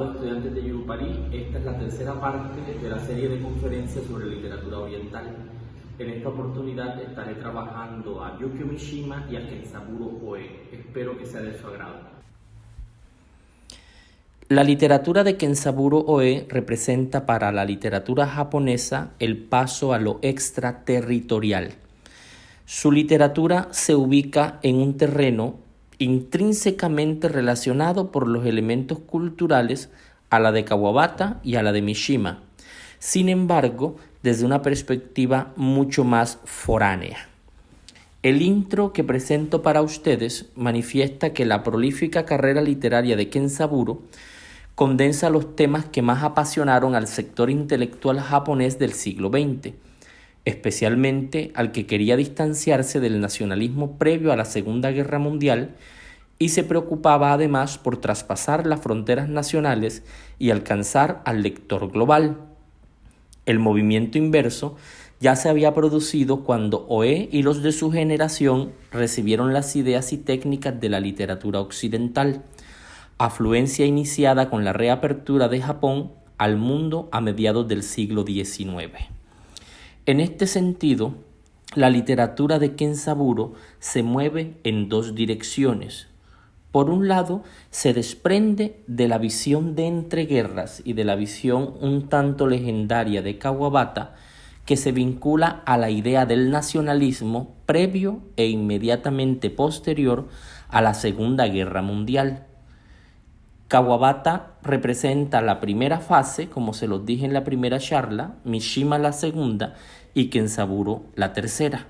Estimados estudiantes de Yurupari, esta es la tercera parte de la serie de conferencias sobre literatura oriental. En esta oportunidad estaré trabajando a Yukio Mishima y a Kenzaburo Oe. Espero que sea de su agrado. La literatura de Kenzaburo Oe representa para la literatura japonesa el paso a lo extraterritorial. Su literatura se ubica en un terreno intrínsecamente relacionado por los elementos culturales a la de Kawabata y a la de Mishima, sin embargo, desde una perspectiva mucho más foránea. El intro que presento para ustedes manifiesta que la prolífica carrera literaria de Kenzaburo condensa los temas que más apasionaron al sector intelectual japonés del siglo XX, especialmente al que quería distanciarse del nacionalismo previo a la Segunda Guerra Mundial y se preocupaba además por traspasar las fronteras nacionales y alcanzar al lector global. El movimiento inverso ya se había producido cuando Oe y los de su generación recibieron las ideas y técnicas de la literatura occidental, afluencia iniciada con la reapertura de Japón al mundo a mediados del siglo XIX. En este sentido, la literatura de Kenzaburo se mueve en dos direcciones. Por un lado, se desprende de la visión de entreguerras y de la visión un tanto legendaria de Kawabata, que se vincula a la idea del nacionalismo previo e inmediatamente posterior a la Segunda Guerra Mundial. Kawabata representa la primera fase, como se los dije en la primera charla, Mishima la segunda y Kenzaburo la tercera.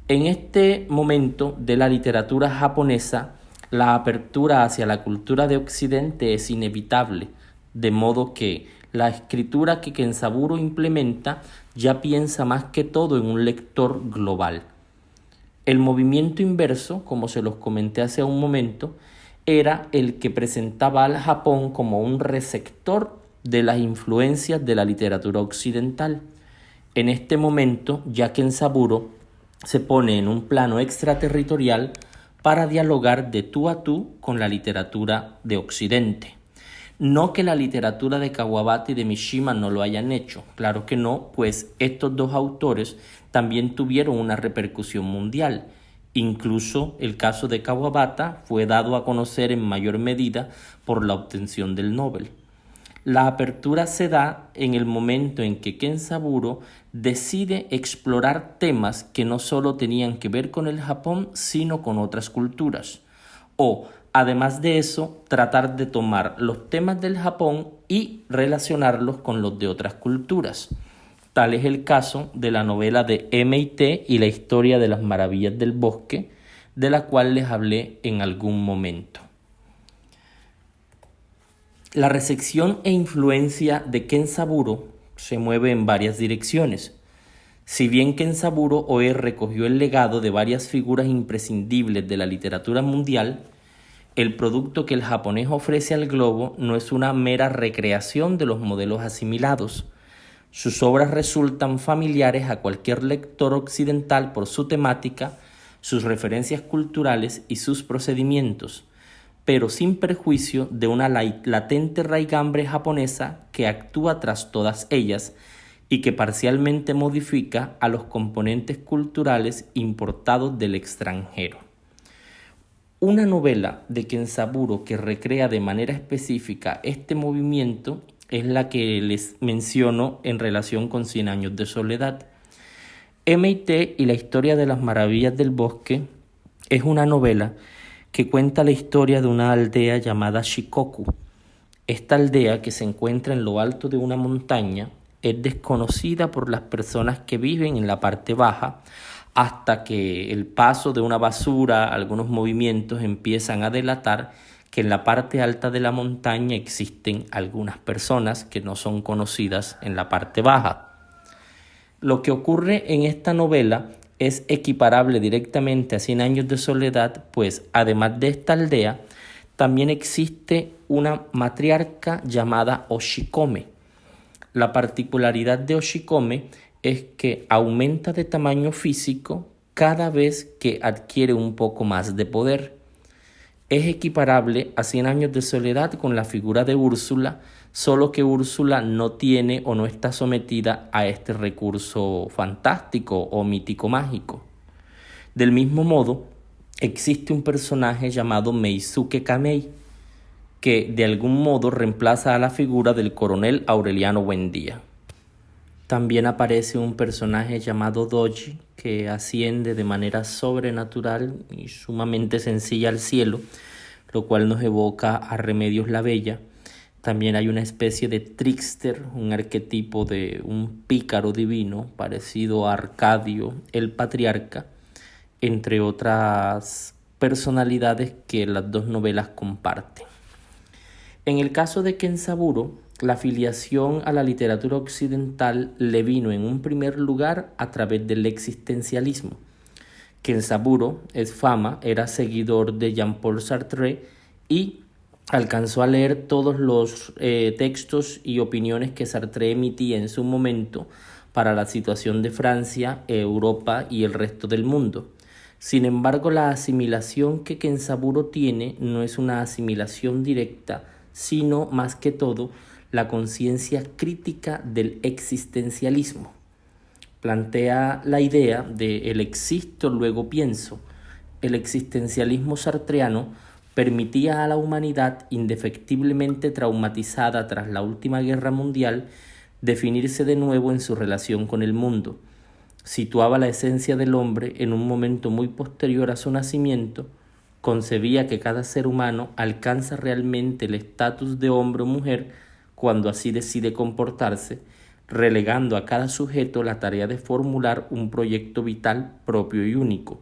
En este momento de la literatura japonesa, la apertura hacia la cultura de Occidente es inevitable, de modo que la escritura que Kenzaburo implementa ya piensa más que todo en un lector global. El movimiento inverso, como se los comenté hace un momento, era el que presentaba al Japón como un receptor de las influencias de la literatura occidental. En este momento, ya Kenzaburo se pone en un plano extraterritorial para dialogar de tú a tú con la literatura de Occidente. No que la literatura de Kawabata y de Mishima no lo hayan hecho, claro que no, pues estos dos autores también tuvieron una repercusión mundial. Incluso el caso de Kawabata fue dado a conocer en mayor medida por la obtención del Nobel. La apertura se da en el momento en que Kenzaburo decide explorar temas que no solo tenían que ver con el Japón, sino con otras culturas. O, además de eso, tratar de tomar los temas del Japón y relacionarlos con los de otras culturas. Tal es el caso de la novela de M.I.T. y la historia de las maravillas del bosque, de la cual les hablé en algún momento. La recepción e influencia de Kenzaburo se mueve en varias direcciones. Si bien Kenzaburo Oe recogió el legado de varias figuras imprescindibles de la literatura mundial, el producto que el japonés ofrece al globo no es una mera recreación de los modelos asimilados. Sus obras resultan familiares a cualquier lector occidental por su temática, sus referencias culturales y sus procedimientos, pero sin perjuicio de una latente raigambre japonesa que actúa tras todas ellas y que parcialmente modifica a los componentes culturales importados del extranjero. Una novela de Kenzaburo que recrea de manera específica este movimiento es la que les menciono en relación con 100 años de soledad. M.I.T. y la historia de las maravillas del bosque es una novela que cuenta la historia de una aldea llamada Shikoku. Esta aldea, que se encuentra en lo alto de una montaña, es desconocida por las personas que viven en la parte baja, hasta que el paso de una basura, algunos movimientos empiezan a delatar que en la parte alta de la montaña existen algunas personas que no son conocidas en la parte baja. Lo que ocurre en esta novela es equiparable directamente a 100 años de soledad, pues además de esta aldea, también existe una matriarca llamada Oshikome. La particularidad de Oshikome es que aumenta de tamaño físico cada vez que adquiere un poco más de poder. Es equiparable a Cien años de soledad con la figura de Úrsula, solo que Úrsula no tiene o no está sometida a este recurso fantástico o mítico mágico. Del mismo modo, existe un personaje llamado Meisuke Kamei, que de algún modo reemplaza a la figura del coronel Aureliano Buendía. También aparece un personaje llamado Doji, que asciende de manera sobrenatural y sumamente sencilla al cielo, lo cual nos evoca a Remedios la Bella. También hay una especie de trickster, un arquetipo de un pícaro divino parecido a Arcadio, el patriarca, entre otras personalidades que las dos novelas comparten. En el caso de Kenzaburo, la afiliación a la literatura occidental le vino en un primer lugar a través del existencialismo. Kenzaburo era seguidor de Jean-Paul Sartre y alcanzó a leer todos los textos y opiniones que Sartre emitía en su momento para la situación de Francia, Europa y el resto del mundo. Sin embargo, la asimilación que Kenzaburo tiene no es una asimilación directa, sino más que todo la conciencia crítica del existencialismo. Plantea la idea de el existo, luego pienso. El existencialismo sartreano permitía a la humanidad, indefectiblemente traumatizada tras la última guerra mundial, definirse de nuevo en su relación con el mundo. Situaba la esencia del hombre en un momento muy posterior a su nacimiento, concebía que cada ser humano alcanza realmente el estatus de hombre o mujer cuando así decide comportarse, relegando a cada sujeto la tarea de formular un proyecto vital propio y único.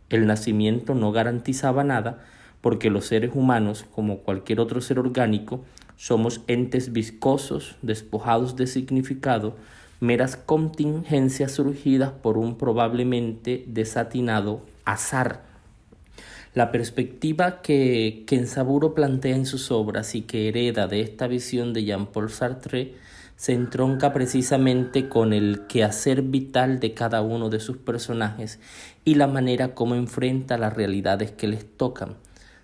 El nacimiento no garantizaba nada, porque los seres humanos, como cualquier otro ser orgánico, somos entes viscosos, despojados de significado, meras contingencias surgidas por un probablemente desatinado azar. La perspectiva que Kenzaburo plantea en sus obras y que hereda de esta visión de Jean-Paul Sartre se entronca precisamente con el quehacer vital de cada uno de sus personajes y la manera como enfrenta las realidades que les tocan.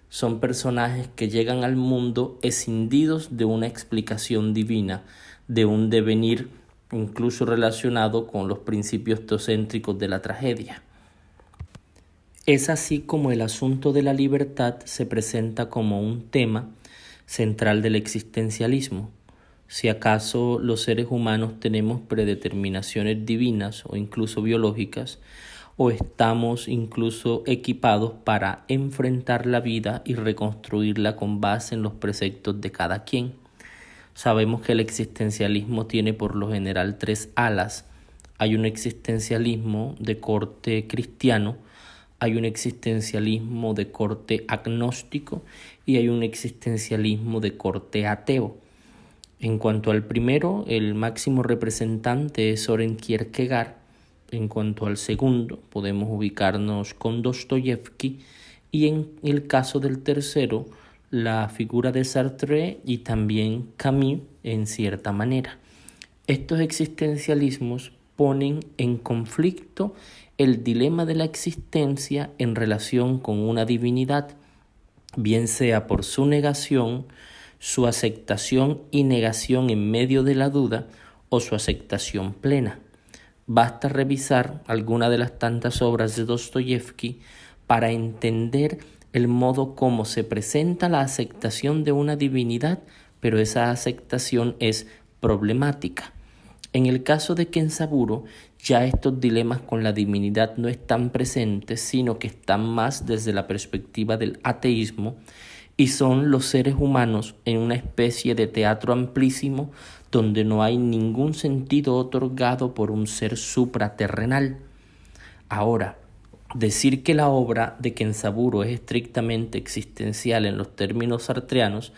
Son personajes que llegan al mundo escindidos de una explicación divina, de un devenir incluso relacionado con los principios teocéntricos de la tragedia. Es así como el asunto de la libertad se presenta como un tema central del existencialismo. Si acaso los seres humanos tenemos predeterminaciones divinas o incluso biológicas, o estamos incluso equipados para enfrentar la vida y reconstruirla con base en los preceptos de cada quien. Sabemos que el existencialismo tiene por lo general tres alas. Hay un existencialismo de corte cristiano, hay un existencialismo de corte agnóstico y hay un existencialismo de corte ateo. En cuanto al primero, el máximo representante es Søren Kierkegaard. En cuanto al segundo, podemos ubicarnos con Dostoyevsky, y en el caso del tercero, la figura de Sartre y también Camus en cierta manera. Estos existencialismos ponen en conflicto el dilema de la existencia en relación con una divinidad, bien sea por su negación, su aceptación y negación en medio de la duda, o su aceptación plena. Basta revisar alguna de las tantas obras de Dostoyevsky para entender el modo como se presenta la aceptación de una divinidad, pero esa aceptación es problemática. En el caso de Kenzaburo, ya estos dilemas con la divinidad no están presentes, sino que están más desde la perspectiva del ateísmo, y son los seres humanos en una especie de teatro amplísimo donde no hay ningún sentido otorgado por un ser supraterrenal. Ahora, decir que la obra de Kenzaburo es estrictamente existencial en los términos sartreanos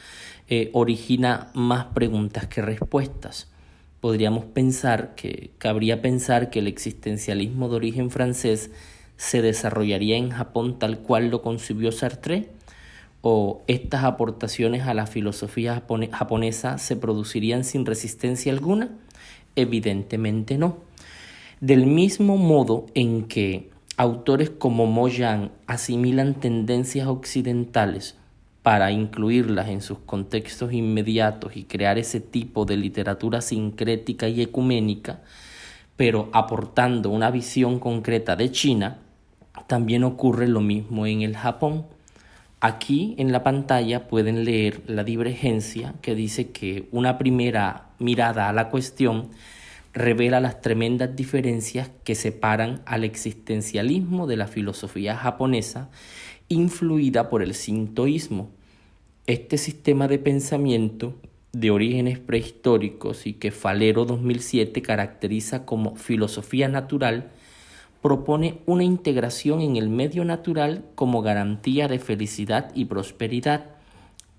origina más preguntas que respuestas. Podríamos cabría pensar que el existencialismo de origen francés se desarrollaría en Japón tal cual lo concibió Sartre, o estas aportaciones a la filosofía japonesa se producirían sin resistencia alguna. Evidentemente no. Del mismo modo en que autores como Mo Yan asimilan tendencias occidentales para incluirlas en sus contextos inmediatos y crear ese tipo de literatura sincrética y ecuménica, pero aportando una visión concreta de China, también ocurre lo mismo en el Japón. Aquí en la pantalla pueden leer la divergencia que dice que una primera mirada a la cuestión revela las tremendas diferencias que separan al existencialismo de la filosofía japonesa influida por el sintoísmo. Este sistema de pensamiento de orígenes prehistóricos y que Falero 2007 caracteriza como filosofía natural, propone una integración en el medio natural como garantía de felicidad y prosperidad.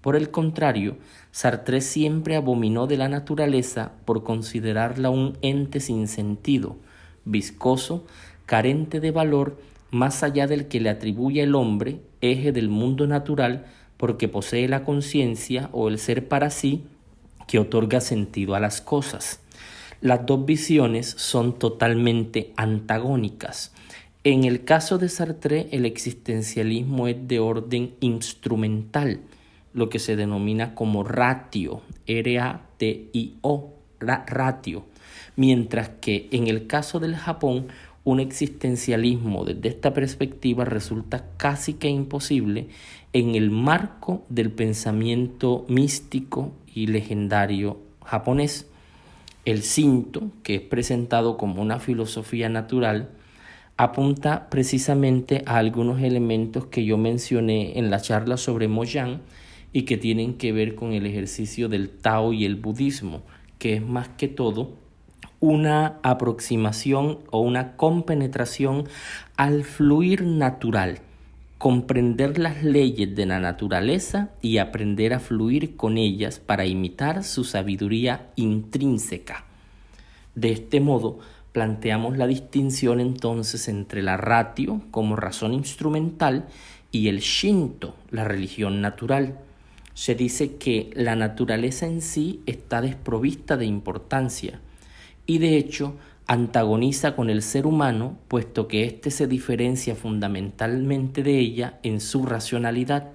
Por el contrario, Sartre siempre abominó de la naturaleza por considerarla un ente sin sentido, viscoso, carente de valor, más allá del que le atribuye el hombre, eje del mundo natural, porque posee la conciencia o el ser para sí que otorga sentido a las cosas. Las dos visiones son totalmente antagónicas. En el caso de Sartre, el existencialismo es de orden instrumental, lo que se denomina como ratio, R-A-T-I-O, ratio, mientras que en el caso del Japón, un existencialismo desde esta perspectiva resulta casi que imposible en el marco del pensamiento místico y legendario japonés. El Shinto, que es presentado como una filosofía natural, apunta precisamente a algunos elementos que yo mencioné en la charla sobre Moyan y que tienen que ver con el ejercicio del Tao y el budismo, que es más que todo una aproximación o una compenetración al fluir natural, comprender las leyes de la naturaleza y aprender a fluir con ellas para imitar su sabiduría intrínseca. De este modo, planteamos la distinción entonces entre la ratio como razón instrumental y el Shinto, la religión natural. Se dice que la naturaleza en sí está desprovista de importancia y de hecho antagoniza con el ser humano, puesto que éste se diferencia fundamentalmente de ella en su racionalidad.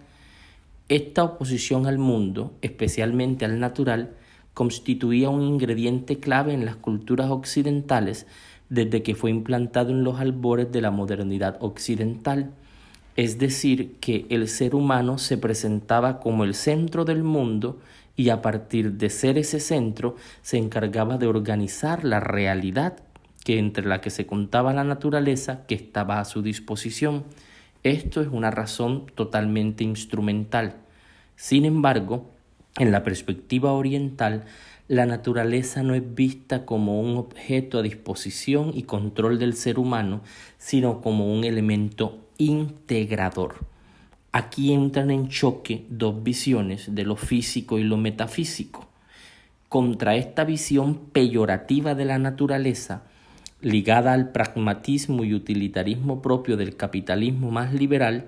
Esta oposición al mundo, especialmente al natural, constituía un ingrediente clave en las culturas occidentales desde que fue implantado en los albores de la modernidad occidental. Es decir, que el ser humano se presentaba como el centro del mundo y a partir de ser ese centro se encargaba de organizar la realidad que entre la que se contaba la naturaleza que estaba a su disposición. Esto es una razón totalmente instrumental. Sin embargo, en la perspectiva oriental, la naturaleza no es vista como un objeto a disposición y control del ser humano, sino como un elemento integrador. Aquí entran en choque dos visiones de lo físico y lo metafísico. Contra esta visión peyorativa de la naturaleza, ligada al pragmatismo y utilitarismo propio del capitalismo más liberal,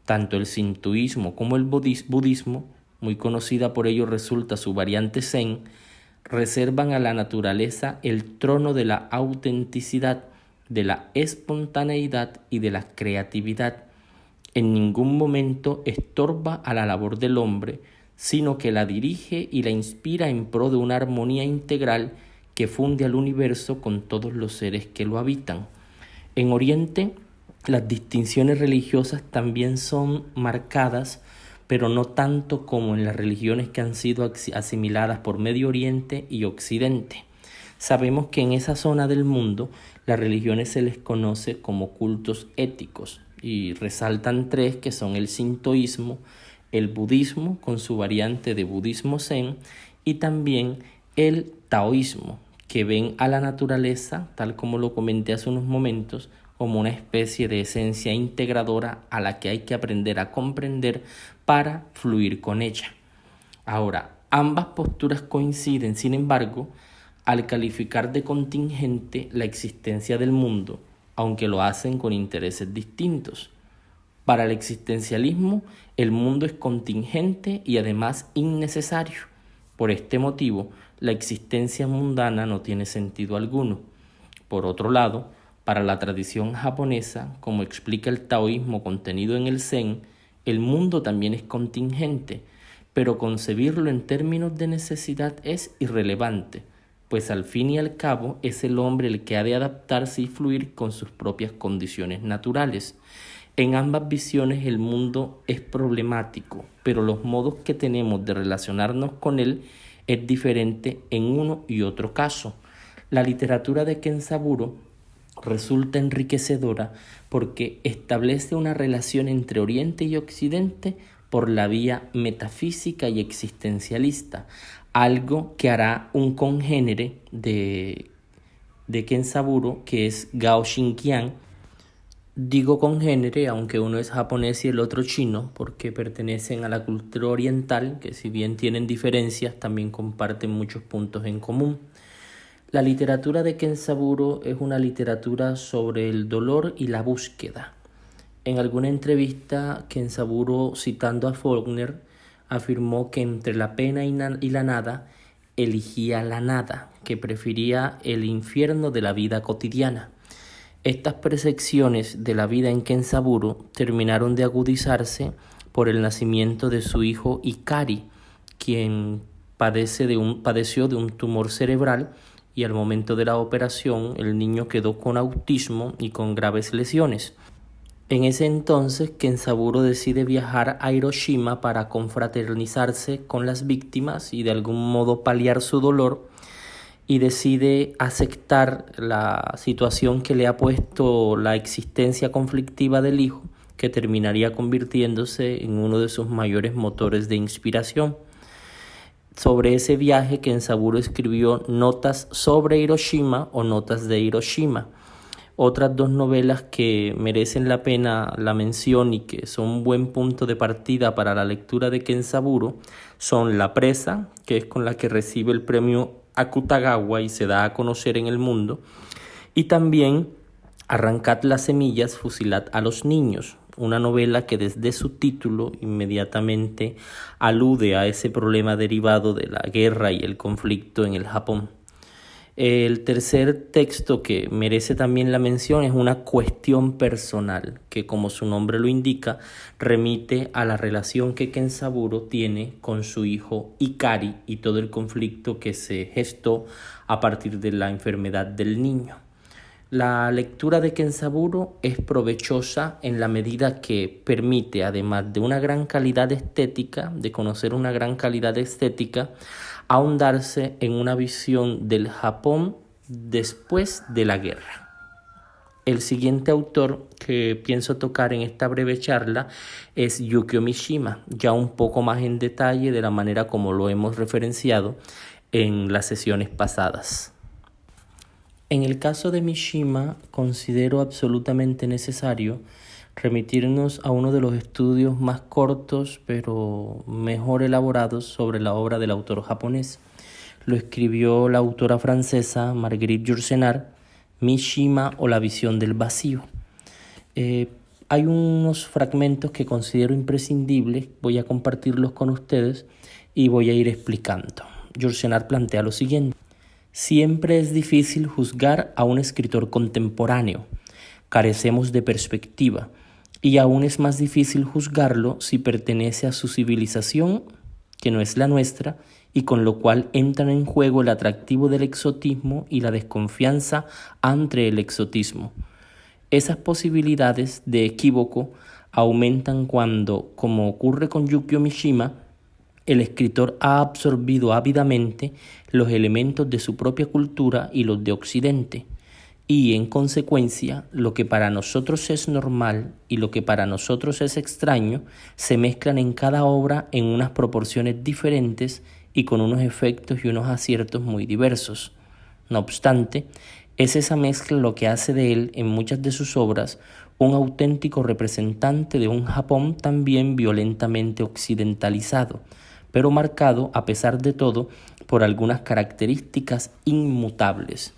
tanto el sintoísmo como el budismo, muy conocida por ello resulta su variante zen, reservan a la naturaleza el trono de la autenticidad, de la espontaneidad y de la creatividad. En ningún momento estorba a la labor del hombre, sino que la dirige y la inspira en pro de una armonía integral que funde al universo con todos los seres que lo habitan. En Oriente, las distinciones religiosas también son marcadas, pero no tanto como en las religiones que han sido asimiladas por Medio Oriente y Occidente. Sabemos que en esa zona del mundo las religiones se les conoce como cultos éticos y resaltan tres que son el sintoísmo, el budismo con su variante de budismo zen y también el taoísmo, que ven a la naturaleza, tal como lo comenté hace unos momentos, como una especie de esencia integradora a la que hay que aprender a comprender para fluir con ella. Ahora, ambas posturas coinciden, sin embargo, al calificar de contingente la existencia del mundo, aunque lo hacen con intereses distintos. Para el existencialismo, el mundo es contingente y además innecesario. Por este motivo, la existencia mundana no tiene sentido alguno. Por otro lado, para la tradición japonesa, como explica el taoísmo contenido en el Zen, el mundo también es contingente, pero concebirlo en términos de necesidad es irrelevante, pues al fin y al cabo es el hombre el que ha de adaptarse y fluir con sus propias condiciones naturales. En ambas visiones el mundo es problemático, pero los modos que tenemos de relacionarnos con él es diferente en uno y otro caso. La literatura de Kenzaburo resulta enriquecedora porque establece una relación entre Oriente y Occidente por la vía metafísica y existencialista, algo que hará un congénere de Kenzaburo, que es Gao Xingqiang. Digo congénere, aunque uno es japonés y el otro chino, porque pertenecen a la cultura oriental, que si bien tienen diferencias, también comparten muchos puntos en común. La literatura de Kenzaburo es una literatura sobre el dolor y la búsqueda. En alguna entrevista, Kenzaburo, citando a Faulkner, afirmó que entre la pena y la nada, elegía la nada, que prefería el infierno de la vida cotidiana. Estas percepciones de la vida en Kenzaburo terminaron de agudizarse por el nacimiento de su hijo Ikari, quien padeció de un tumor cerebral, y al momento de la operación el niño quedó con autismo y con graves lesiones. En ese entonces, Kenzaburo decide viajar a Hiroshima para confraternizarse con las víctimas y de algún modo paliar su dolor, y decide aceptar la situación que le ha puesto la existencia conflictiva del hijo, que terminaría convirtiéndose en uno de sus mayores motores de inspiración. Sobre ese viaje, Kenzaburo escribió Notas sobre Hiroshima o Notas de Hiroshima. Otras dos novelas que merecen la pena la mención y que son un buen punto de partida para la lectura de Kenzaburo son La presa, que es con la que recibe el premio Akutagawa y se da a conocer en el mundo, y también Arrancad las semillas, fusilad a los niños, una novela que desde su título inmediatamente alude a ese problema derivado de la guerra y el conflicto en el Japón. El tercer texto que merece también la mención es una cuestión personal, que como su nombre lo indica, remite a la relación que Kenzaburo tiene con su hijo Ikari y todo el conflicto que se gestó a partir de la enfermedad del niño. La lectura de Kenzaburo es provechosa en la medida que permite, además de una gran calidad estética, de conocer una gran calidad estética, ahondarse en una visión del Japón después de la guerra. El siguiente autor que pienso tocar en esta breve charla es Yukio Mishima, ya un poco más en detalle de la manera como lo hemos referenciado en las sesiones pasadas. En el caso de Mishima, considero absolutamente necesario remitirnos a uno de los estudios más cortos pero mejor elaborados sobre la obra del autor japonés. Lo escribió la autora francesa Marguerite Yourcenar, Mishima o la visión del vacío. Hay unos fragmentos que considero imprescindibles, voy a compartirlos con ustedes y voy a ir explicando. Yourcenar plantea lo siguiente: siempre es difícil juzgar a un escritor contemporáneo, carecemos de perspectiva, y aún es más difícil juzgarlo si pertenece a su civilización, que no es la nuestra, y con lo cual entran en juego el atractivo del exotismo y la desconfianza ante el exotismo. Esas posibilidades de equívoco aumentan cuando, como ocurre con Yukio Mishima, el escritor ha absorbido ávidamente los elementos de su propia cultura y los de Occidente, y en consecuencia lo que para nosotros es normal y lo que para nosotros es extraño se mezclan en cada obra en unas proporciones diferentes y con unos efectos y unos aciertos muy diversos. No obstante, es esa mezcla lo que hace de él, en muchas de sus obras, un auténtico representante de un Japón también violentamente occidentalizado, pero marcado, a pesar de todo, por algunas características inmutables.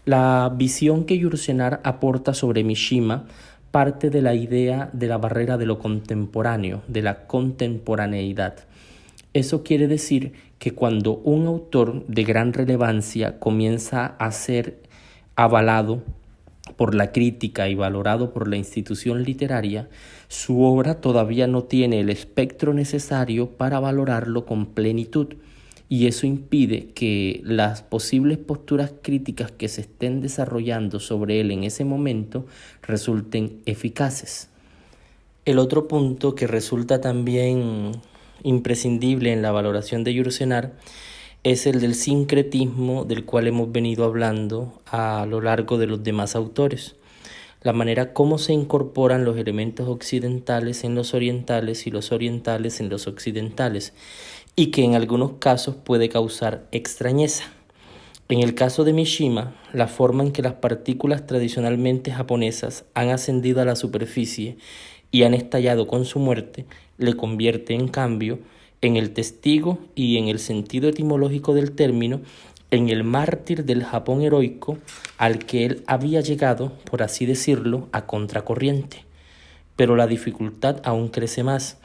La visión que Yourcenar aporta sobre Mishima parte de la idea de la barrera de lo contemporáneo, de la contemporaneidad. Eso quiere decir que cuando un autor de gran relevancia comienza a ser avalado por la crítica y valorado por la institución literaria, su obra todavía no tiene el espectro necesario para valorarlo con plenitud, y eso impide que las posibles posturas críticas que se estén desarrollando sobre él en ese momento resulten eficaces. El otro punto que resulta también imprescindible en la valoración de Yourcenar es el del sincretismo del cual hemos venido hablando a lo largo de los demás autores. La manera como se incorporan los elementos occidentales en los orientales y los orientales en los occidentales, y que en algunos casos puede causar extrañeza. En el caso de Mishima, la forma en que las partículas tradicionalmente japonesas han ascendido a la superficie y han estallado con su muerte, le convierte en cambio en el testigo y en el sentido etimológico del término, en el mártir del Japón heroico al que él había llegado, por así decirlo, a contracorriente. Pero la dificultad aún crece más.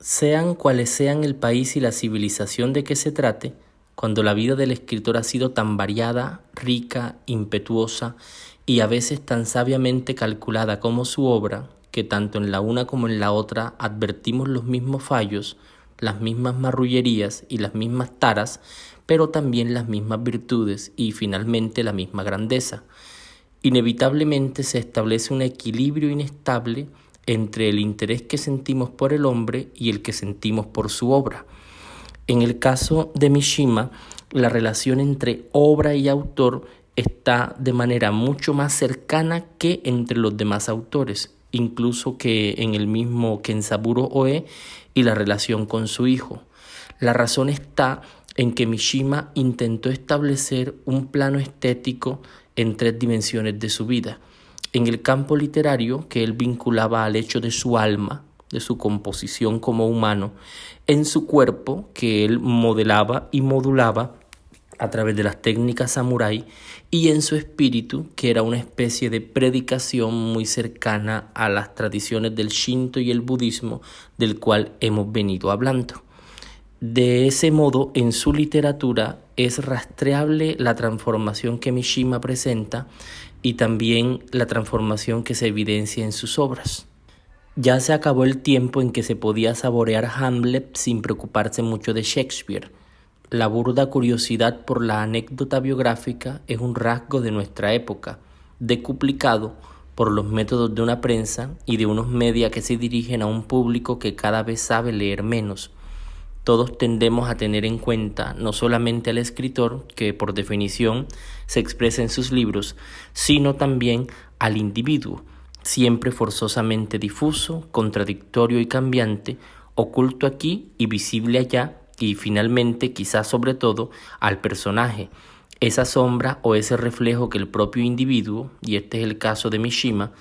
Sean cuales sean el país y la civilización de que se trate, cuando la vida del escritor ha sido tan variada, rica, impetuosa y a veces tan sabiamente calculada como su obra, que tanto en la una como en la otra advertimos los mismos fallos, las mismas marrullerías y las mismas taras, pero también las mismas virtudes y finalmente la misma grandeza. Inevitablemente se establece un equilibrio inestable entre el interés que sentimos por el hombre y el que sentimos por su obra. En el caso de Mishima, la relación entre obra y autor está de manera mucho más cercana que entre los demás autores, incluso que en el mismo Kenzaburo Oe y la relación con su hijo. La razón está en que Mishima intentó establecer un plano estético en 3 dimensiones de su vida. En el campo literario, que él vinculaba al hecho de su alma, de su composición como humano, en su cuerpo, que él modelaba y modulaba a través de las técnicas samurái, y en su espíritu, que era una especie de predicación muy cercana a las tradiciones del Shinto y el budismo, del cual hemos venido hablando. De ese modo, en su literatura es rastreable la transformación que Mishima presenta y también la transformación que se evidencia en sus obras. Ya se acabó el tiempo en que se podía saborear Hamlet sin preocuparse mucho de Shakespeare. La burda curiosidad por la anécdota biográfica es un rasgo de nuestra época, decuplicado por los métodos de una prensa y de unos media que se dirigen a un público que cada vez sabe leer menos. Todos tendemos a tener en cuenta no solamente al escritor, que por definición se expresa en sus libros, sino también al individuo, siempre forzosamente difuso, contradictorio y cambiante, oculto aquí y visible allá, y finalmente, quizás sobre todo, al personaje, esa sombra o ese reflejo que el propio individuo, y este es el caso de Mishima,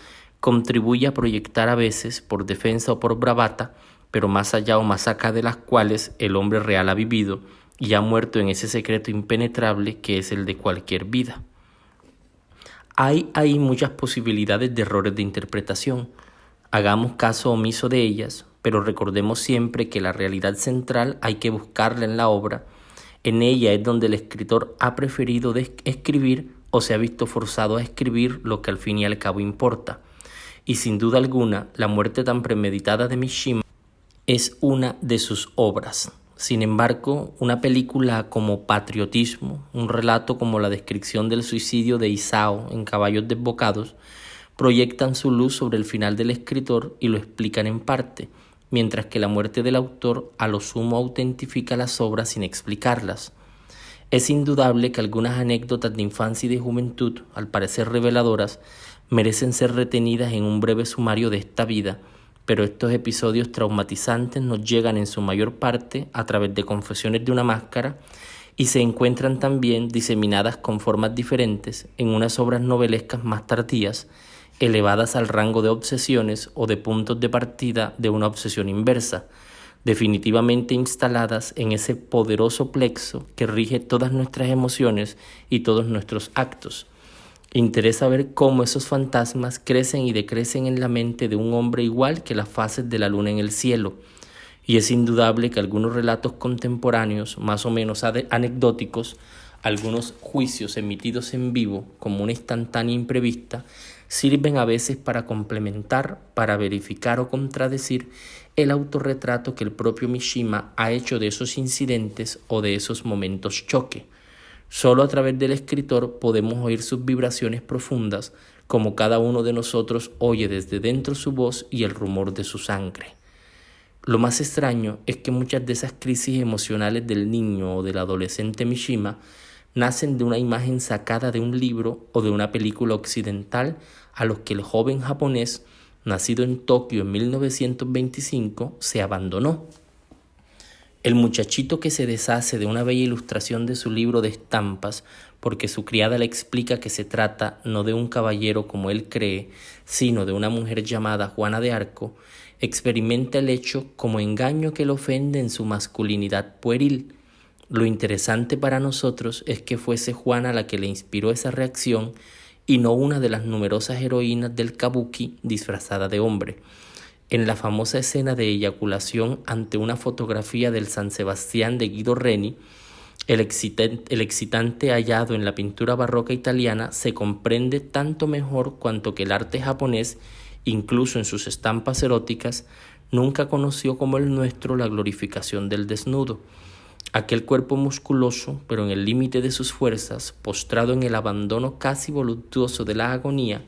contribuye a proyectar a veces por defensa o por bravata, pero más allá o más acá de las cuales el hombre real ha vivido y ha muerto en ese secreto impenetrable que es el de cualquier vida. Hay ahí muchas posibilidades de errores de interpretación. Hagamos caso omiso de ellas, pero recordemos siempre que la realidad central hay que buscarla en la obra. En ella es donde el escritor ha preferido escribir o se ha visto forzado a escribir lo que al fin y al cabo importa. Y sin duda alguna, la muerte tan premeditada de Mishima es una de sus obras. Sin embargo, una película como Patriotismo, un relato como la descripción del suicidio de Isao en Caballos Desbocados, proyectan su luz sobre el final del escritor y lo explican en parte, mientras que la muerte del autor a lo sumo autentifica las obras sin explicarlas. Es indudable que algunas anécdotas de infancia y de juventud, al parecer reveladoras, merecen ser retenidas en un breve sumario de esta vida, pero estos episodios traumatizantes nos llegan en su mayor parte a través de confesiones de una máscara y se encuentran también diseminadas con formas diferentes en unas obras novelescas más tardías, elevadas al rango de obsesiones o de puntos de partida de una obsesión inversa, definitivamente instaladas en ese poderoso plexo que rige todas nuestras emociones y todos nuestros actos. Interesa ver cómo esos fantasmas crecen y decrecen en la mente de un hombre igual que las fases de la luna en el cielo, y es indudable que algunos relatos contemporáneos, más o menos anecdóticos, algunos juicios emitidos en vivo como una instantánea imprevista, sirven a veces para complementar, para verificar o contradecir el autorretrato que el propio Mishima ha hecho de esos incidentes o de esos momentos choque. Solo a través del escritor podemos oír sus vibraciones profundas, como cada uno de nosotros oye desde dentro su voz y el rumor de su sangre. Lo más extraño es que muchas de esas crisis emocionales del niño o del adolescente Mishima nacen de una imagen sacada de un libro o de una película occidental a los que el joven japonés, nacido en Tokio en 1925, se abandonó. El muchachito que se deshace de una bella ilustración de su libro de estampas porque su criada le explica que se trata no de un caballero como él cree, sino de una mujer llamada Juana de Arco, experimenta el hecho como engaño que le ofende en su masculinidad pueril. Lo interesante para nosotros es que fuese Juana la que le inspiró esa reacción y no una de las numerosas heroínas del kabuki disfrazada de hombre. En la famosa escena de eyaculación ante una fotografía del San Sebastián de Guido Reni, el excitante hallado en la pintura barroca italiana se comprende tanto mejor cuanto que el arte japonés, incluso en sus estampas eróticas, nunca conoció como el nuestro la glorificación del desnudo. Aquel cuerpo musculoso, pero en el límite de sus fuerzas, postrado en el abandono casi voluptuoso de la agonía,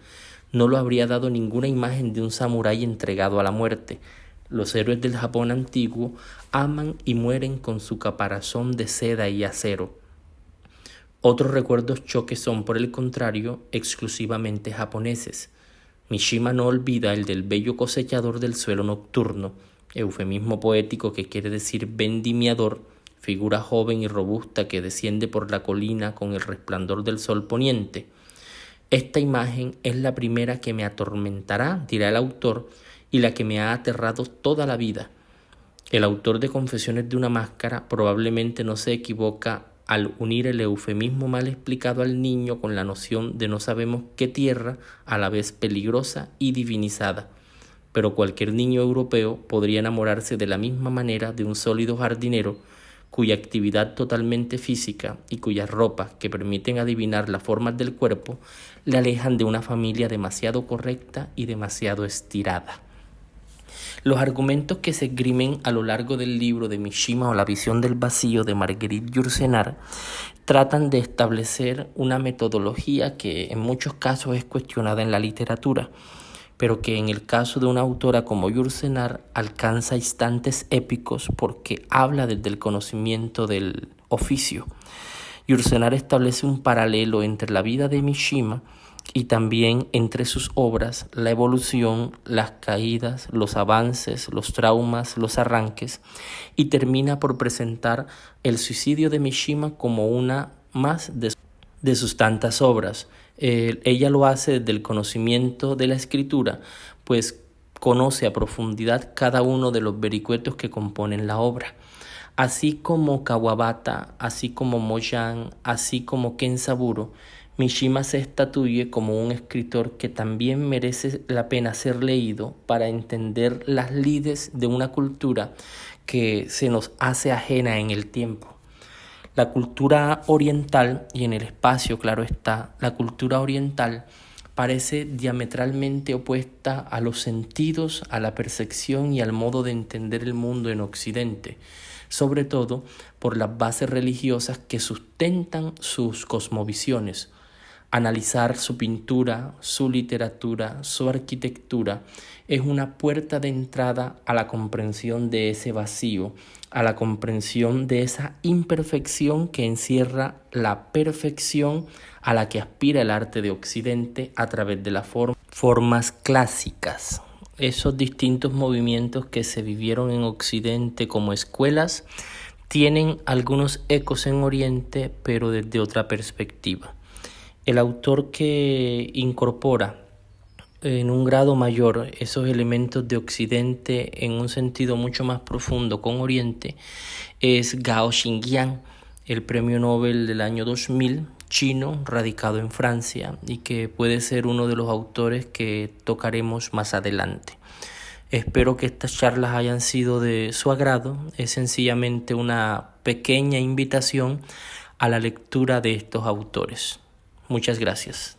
no lo habría dado ninguna imagen de un samurái entregado a la muerte. Los héroes del Japón antiguo aman y mueren con su caparazón de seda y acero. Otros recuerdos choques son, por el contrario, exclusivamente japoneses. Mishima no olvida el del bello cosechador del suelo nocturno, eufemismo poético que quiere decir vendimiador, figura joven y robusta que desciende por la colina con el resplandor del sol poniente. Esta imagen es la primera que me atormentará, dirá el autor, y la que me ha aterrado toda la vida. El autor de Confesiones de una máscara probablemente no se equivoca al unir el eufemismo mal explicado al niño con la noción de no sabemos qué tierra, a la vez peligrosa y divinizada. Pero cualquier niño europeo podría enamorarse de la misma manera de un sólido jardinero cuya actividad totalmente física y cuyas ropas que permiten adivinar las formas del cuerpo le alejan de una familia demasiado correcta y demasiado estirada. Los argumentos que se esgrimen a lo largo del libro de Mishima o La visión del vacío de Marguerite Yourcenar tratan de establecer una metodología que en muchos casos es cuestionada en la literatura, pero que en el caso de una autora como Yourcenar alcanza instantes épicos porque habla desde el conocimiento del oficio. Yourcenar establece un paralelo entre la vida de Mishima y también entre sus obras, la evolución, las caídas, los avances, los traumas, los arranques, y termina por presentar el suicidio de Mishima como una más de sus tantas obras. Ella lo hace desde el conocimiento de la escritura, pues conoce a profundidad cada uno de los vericuetos que componen la obra. Así como Kawabata, así como Moyan, así como Kenzaburo, Mishima se estatuye como un escritor que también merece la pena ser leído para entender las lides de una cultura que se nos hace ajena en el tiempo. La cultura oriental, y en el espacio, claro está, la cultura oriental parece diametralmente opuesta a los sentidos, a la percepción y al modo de entender el mundo en Occidente, sobre todo por las bases religiosas que sustentan sus cosmovisiones. Analizar su pintura, su literatura, su arquitectura es una puerta de entrada a la comprensión de ese vacío, a la comprensión de esa imperfección que encierra la perfección a la que aspira el arte de Occidente a través de las formas clásicas. Esos distintos movimientos que se vivieron en Occidente como escuelas tienen algunos ecos en Oriente, pero desde otra perspectiva. El autor que incorpora en un grado mayor esos elementos de Occidente en un sentido mucho más profundo con Oriente es Gao Xingyan, el premio Nobel del año 2000, chino, radicado en Francia, y que puede ser uno de los autores que tocaremos más adelante. Espero que estas charlas hayan sido de su agrado. Es sencillamente una pequeña invitación a la lectura de estos autores. Muchas gracias.